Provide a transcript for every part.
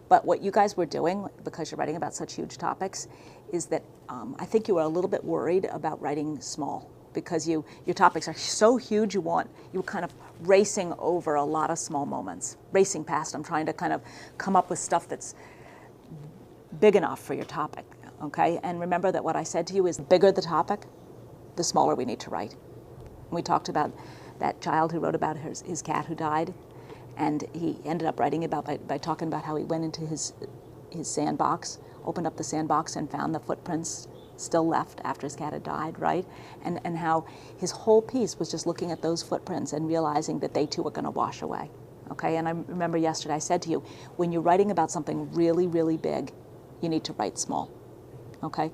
But what you guys were doing, because you're writing about such huge topics, is that I think you were a little bit worried about writing small, because your topics are so huge. You were kind of racing over a lot of small moments, racing past them, trying to kind of come up with stuff that's big enough for your topic. Okay, and remember that what I said to you is the bigger the topic, the smaller we need to write. We talked about that child who wrote about his cat who died, and he ended up writing about by talking about how he went into his sandbox, opened up the sandbox and found the footprints still left after his cat had died, right? And how his whole piece was just looking at those footprints and realizing that they too were going to wash away. Okay, and I remember yesterday I said to you, when you're writing about something really, really big, you need to write small. Okay?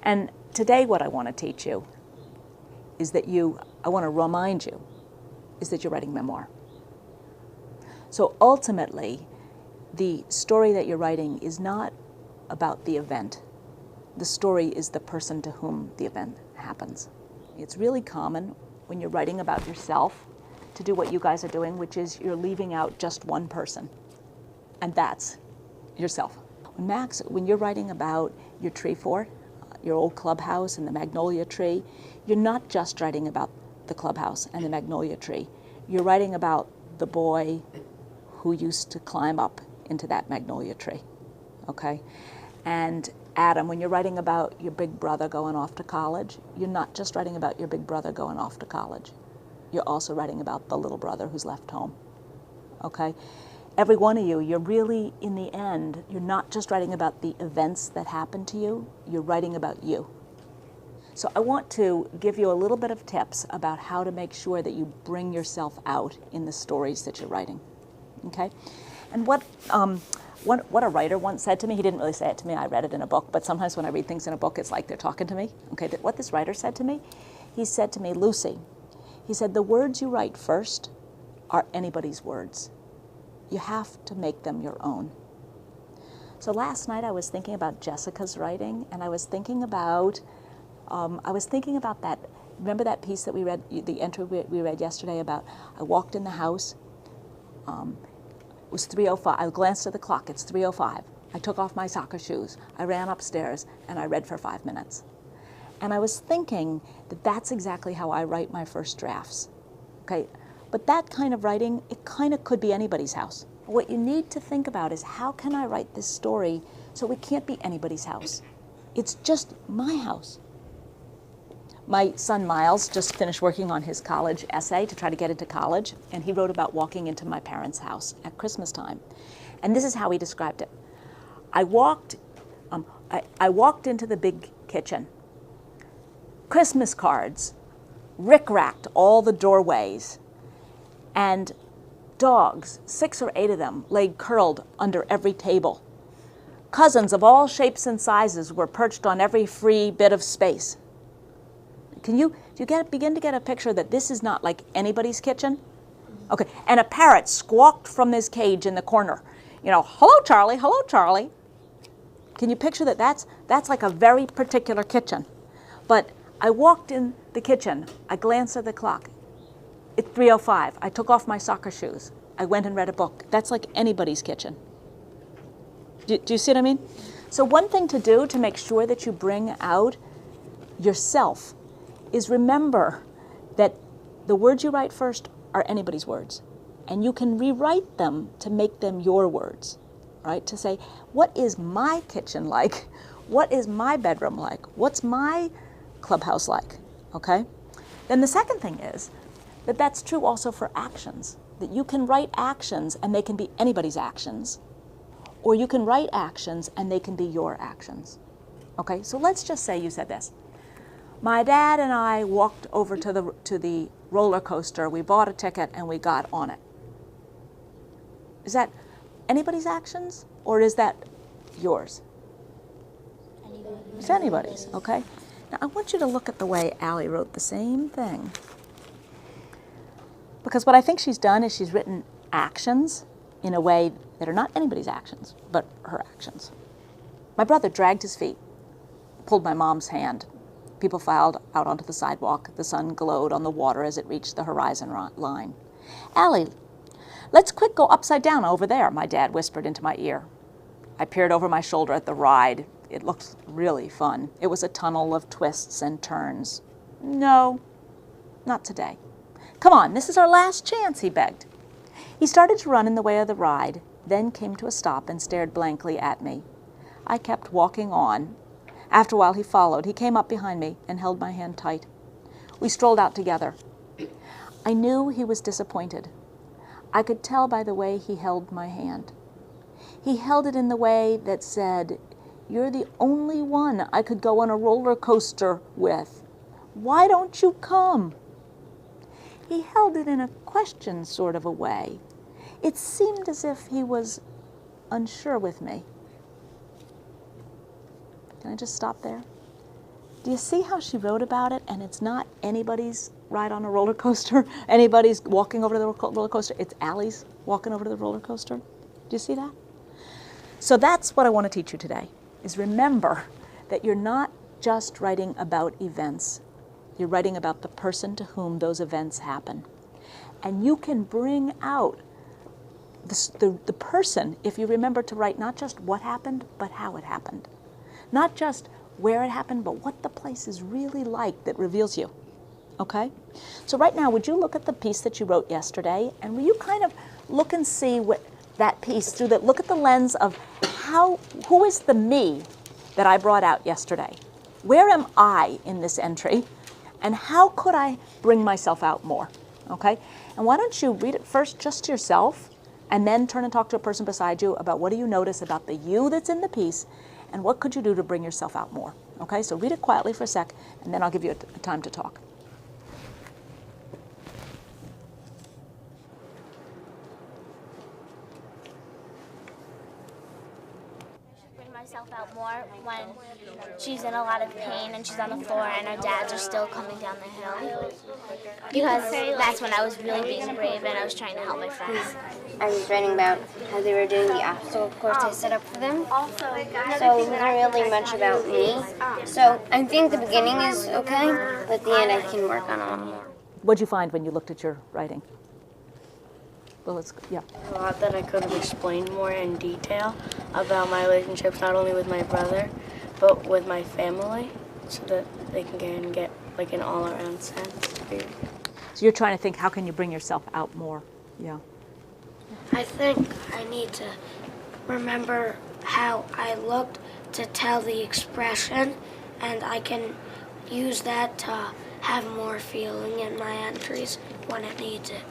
And today what I want to teach you is that I want to remind you, is that you're writing memoir. So ultimately, the story that you're writing is not about the event. The story is the person to whom the event happens. It's really common when you're writing about yourself to do what you guys are doing, which is you're leaving out just one person, and that's yourself. Max, when you're writing about your tree fort, your old clubhouse and the magnolia tree, you're not just writing about the clubhouse and the magnolia tree. You're writing about the boy who used to climb up into that magnolia tree, okay? And Adam, when you're writing about your big brother going off to college, you're not just writing about your big brother going off to college. You're also writing about the little brother who's left home, okay? Every one of you, you're really, in the end, you're not just writing about the events that happened to you, you're writing about you. So I want to give you a little bit of tips about how to make sure that you bring yourself out in the stories that you're writing, okay? And what a writer once said to me, he didn't really say it to me, I read it in a book, but sometimes when I read things in a book, it's like they're talking to me. Okay, what this writer said to me, he said to me, Lucy, he said, the words you write first are anybody's words. You have to make them your own. So last night I was thinking about Jessica's writing, and I was thinking about that, remember that piece that we read, the entry we read yesterday about, I walked in the house, it was 3:05, I glanced at the clock, it's 3:05. I took off my soccer shoes, I ran upstairs, and I read for 5 minutes. And I was thinking that that's exactly how I write my first drafts, okay? But that kind of writing, it kind of could be anybody's house. What you need to think about is, how can I write this story so it can't be anybody's house? It's just my house. My son Miles just finished working on his college essay to try to get into college, and he wrote about walking into my parents' house at Christmas time. And this is how he described it. I walked into the big kitchen. Christmas cards rick-racked all the doorways, and dogs, 6 or 8 of them, lay curled under every table. Cousins of all shapes and sizes were perched on every free bit of space. Do you begin to get a picture that this is not like anybody's kitchen? Okay, and a parrot squawked from his cage in the corner. You know, hello Charlie, hello Charlie. Can you picture that that's like a very particular kitchen? But I walked in the kitchen, I glanced at the clock. It's 3:05, I took off my soccer shoes. I went and read a book. That's like anybody's kitchen. Do you see what I mean? So one thing to do to make sure that you bring out yourself is remember that the words you write first are anybody's words. And you can rewrite them to make them your words, right? To say, what is my kitchen like? What is my bedroom like? What's my clubhouse like, okay? Then the second thing is that that's true also for actions, that you can write actions and they can be anybody's actions, or you can write actions and they can be your actions, okay? So let's just say you said this. My dad and I walked over to the roller coaster. We bought a ticket and we got on it. Is that anybody's actions, or is that yours? It's anybody's, okay? Now I want you to look at the way Allie wrote the same thing. Because what I think she's done is she's written actions in a way that are not anybody's actions, but her actions. My brother dragged his feet, pulled my mom's hand. People filed out onto the sidewalk. The sun glowed on the water as it reached the horizon line. Allie, let's quick go upside down over there, my dad whispered into my ear. I peered over my shoulder at the ride. It looked really fun. It was a tunnel of twists and turns. No, not today. Come on, this is our last chance, he begged. He started to run in the way of the ride, then came to a stop and stared blankly at me. I kept walking on. After a while, he followed. He came up behind me and held my hand tight. We strolled out together. I knew he was disappointed. I could tell by the way he held my hand. He held it in the way that said, "You're the only one I could go on a roller coaster with. Why don't you come?" He held it in a question sort of a way. It seemed as if he was unsure with me. Can I just stop there? Do you see how she wrote about it, and it's not anybody's ride on a roller coaster, anybody's walking over to the roller coaster, it's Allie's walking over to the roller coaster? Do you see that? So that's what I want to teach you today, is remember that you're not just writing about events. You're writing about the person to whom those events happen. And you can bring out the person if you remember to write not just what happened, but how it happened. Not just where it happened, but what the place is really like that reveals you. Okay? So right now, would you look at the piece that you wrote yesterday, and will you kind of look and see what that piece through that, look at the lens of who is the me that I brought out yesterday? Where am I in this entry? And how could I bring myself out more? Okay? And why don't you read it first just to yourself, and then turn and talk to a person beside you about what do you notice about the you that's in the piece, and what could you do to bring yourself out more? Okay, so read it quietly for a sec, and then I'll give you a time to talk. Bring myself out more when she's in a lot of pain and she's on the floor and our dads are still coming down the hill. Because that's when I was really being brave and I was trying to help my friends. I was writing about how they were doing the obstacle course I set up for them. So it wasn't really much about me. So I think the beginning is okay, but the end I can work on a lot more. What'd you find when you looked at your writing? Well, yeah. A lot that I could have explained more in detail about my relationships, not only with my brother, but with my family, so that they can get like an all-around sense. So you're trying to think, how can you bring yourself out more? Yeah. I think I need to remember how I looked to tell the expression, and I can use that to have more feeling in my entries when it needs it.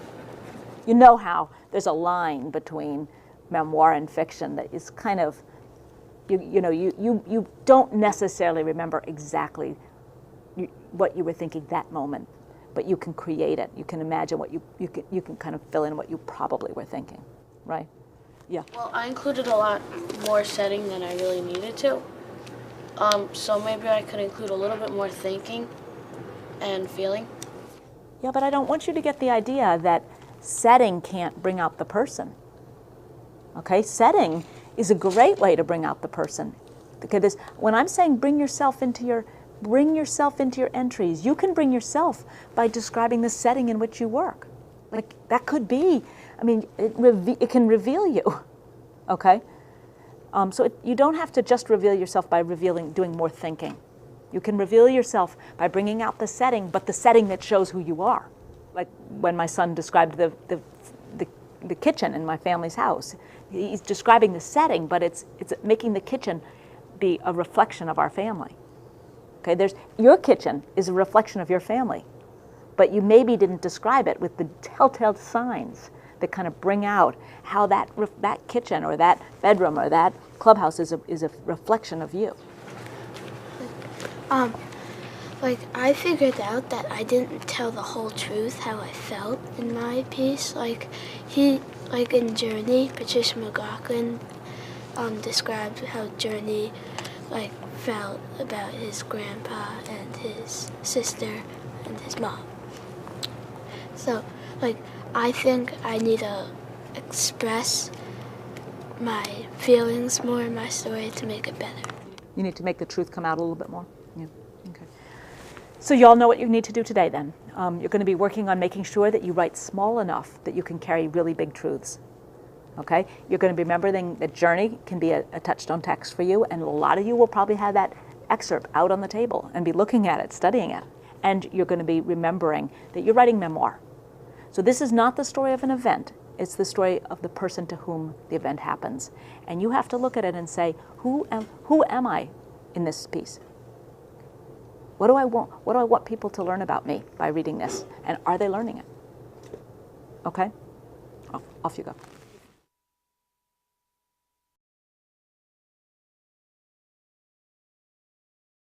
You know how there's a line between memoir and fiction that is kind of, you don't necessarily remember exactly what you were thinking that moment, but you can create it. You can imagine what you can kind of fill in what you probably were thinking, right? Yeah. Well, I included a lot more setting than I really needed to. So maybe I could include a little bit more thinking and feeling. Yeah, but I don't want you to get the idea that setting can't bring out the person. Okay, setting is a great way to bring out the person. Okay, when I'm saying bring yourself into your entries, you can bring yourself by describing the setting in which you work. Like that could be, I mean, it can reveal you. Okay, so you don't have to just reveal yourself by doing more thinking. You can reveal yourself by bringing out the setting, but the setting that shows who you are. Like when my son described the kitchen in my family's house. He's describing the setting, but it's making the kitchen be a reflection of our family. Okay, your kitchen is a reflection of your family, but you maybe didn't describe it with the telltale signs that kind of bring out how that kitchen or that bedroom or that clubhouse is a reflection of you. Like, I figured out that I didn't tell the whole truth, how I felt in my piece. Like in Journey, Patricia McLaughlin described how Journey, felt about his grandpa and his sister and his mom. So, I think I need to express my feelings more in my story to make it better. You need to make the truth come out a little bit more? Yeah, okay. So you all know what you need to do today then. You're going to be working on making sure that you write small enough that you can carry really big truths. Okay? You're going to be remembering that journey can be a touchstone text for you, and a lot of you will probably have that excerpt out on the table and be looking at it, studying it. And you're going to be remembering that you're writing memoir. So this is not the story of an event. It's the story of the person to whom the event happens. And you have to look at it and say, who am I in this piece? What do I want people to learn about me by reading this? And are they learning it? Okay? Off you go.